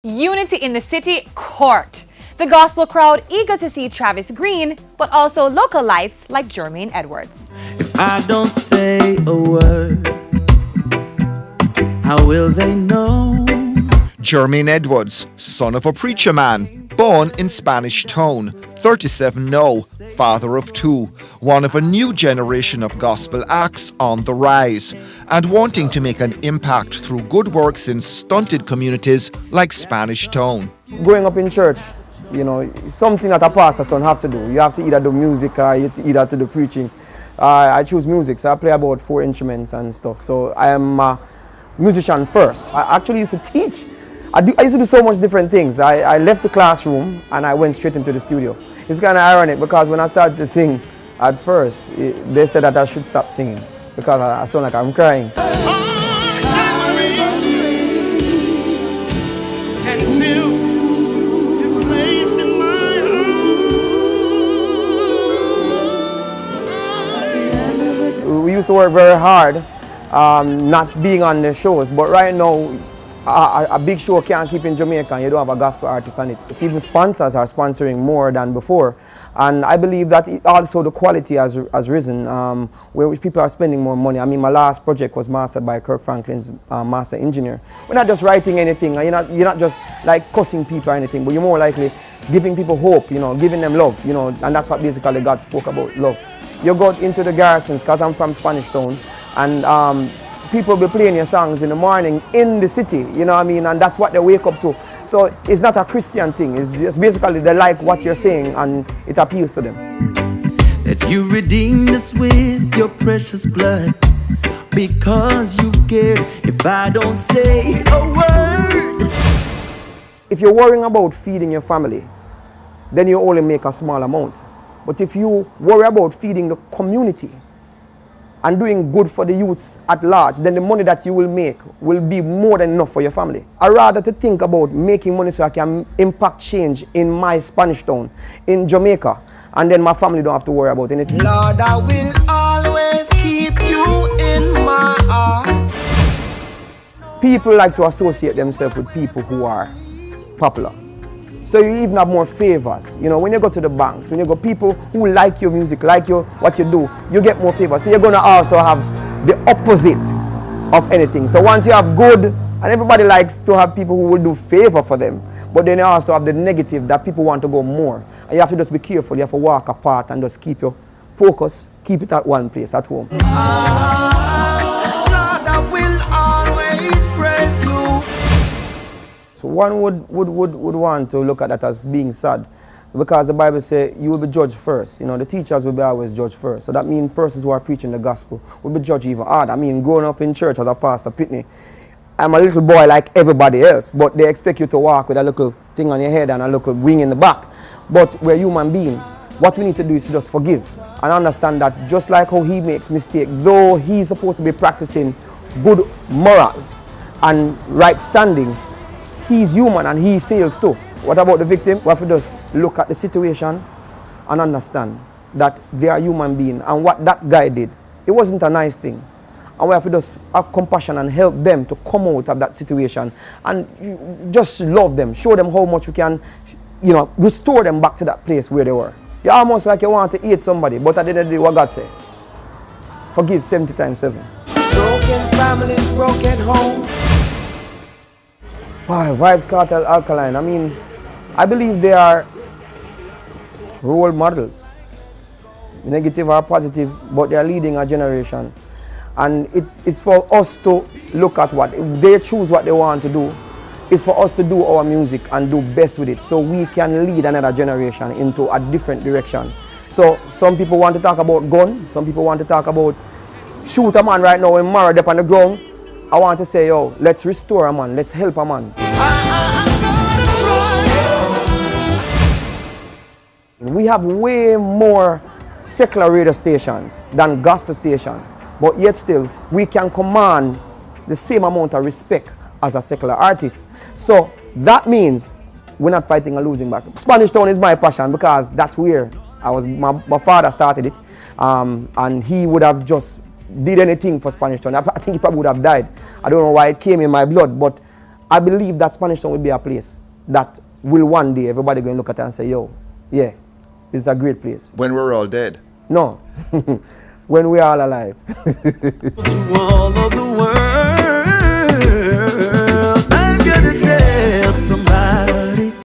Unity in the city court. The gospel crowd eager to see Travis Green, but also local lights like Jermaine Edwards. If I don't say a word, how will they know? Jermaine Edwards, son of a preacher man, born in Spanish Town, 37 now, father of two, one of a new generation of gospel acts on the rise, and wanting to make an impact through good works in stunted communities like Spanish Town. Growing up in church, you know, it's something that a pastor's son have to do. You have to either do music or you have to either to do preaching. I choose music, so I play about 4 instruments and stuff. So I am a musician first. I actually used to teach. I used to do so much different things. I left the classroom and I went straight into the studio. It's kind of ironic because when I started to sing at first, they said that I should stop singing because I sound like I'm crying. We used to work very hard, not being on the shows, but right now, a big show can't keep in Jamaica and you don't have a gospel artist on it. It's even sponsors are sponsoring more than before. And I believe that also the quality has risen, where people are spending more money. I mean, my last project was mastered by Kirk Franklin's master engineer. We're not just writing anything, you're not just like cussing people or anything, but you're more likely giving people hope, giving them love, and that's what basically God spoke about, love. You go into the garrisons, because I'm from Spanish Town, and people will be playing your songs in the morning in the city, and that's what they wake up to. So it's not a Christian thing, it's just basically they like what you're saying and it appeals to them. That you redeemed us with your precious blood, because you care if I don't say a word. If you're worrying about feeding your family, then you only make a small amount. But if you worry about feeding the community and doing good for the youths at large, then the money that you will make will be more than enough for your family. I rather to think about making money so I can impact change in my Spanish Town, in Jamaica, and then my family don't have to worry about anything. Lord, I will always keep you in my heart. People like to associate themselves with people who are popular. So you even have more favors. When you go to the banks, when you go, people who like your music, like what you do, you get more favors. So you're going to also have the opposite of anything. So once you have good, and everybody likes to have people who will do favor for them, but then you also have the negative that people want to go more. And you have to just be careful. You have to walk apart and just keep your focus, keep it at one place, at home. So one would want to look at that as being sad, because the Bible says you will be judged first. The teachers will be always judged first. So that means persons who are preaching the gospel will be judged even harder. I mean, growing up in church as a pastor, Pitney, I'm a little boy like everybody else, but they expect you to walk with a little thing on your head and a little wing in the back. But we're human beings. What we need to do is to just forgive and understand that just like how he makes mistakes, though he's supposed to be practicing good morals and right standing, he's human and he fails too. What about the victim? We have to just look at the situation and understand that they are human beings, and what that guy did, it wasn't a nice thing. And we have to just have compassion and help them to come out of that situation and just love them, show them how much we can, restore them back to that place where they were. You're almost like you want to eat somebody, but at the end of the day, what God say? Forgive 70 times 7. Broken families, broken homes. Wow, Vybz Kartel, Alkaline. I mean, I believe they are role models, negative or positive, but they are leading a generation. And it's for us to look at what they choose, what they want to do. It's for us to do our music and do best with it, so we can lead another generation into a different direction. So some people want to talk about gun, some people want to talk about shoot a man right now when married up on the ground. I want to say, yo, let's restore a man, let's help a man. We have way more secular radio stations than gospel stations, but yet still, we can command the same amount of respect as a secular artist. So that means we're not fighting a losing battle. Spanish Town is my passion because that's where my father started it, and he would have just did anything for Spanish Town. I think he probably would have died. I don't know why it came in my blood, but I believe that Spanish Town will be a place that will one day everybody going to look at it and say, yo, yeah, this is a great place. When we're all dead. No, when we are all alive. To all of the world.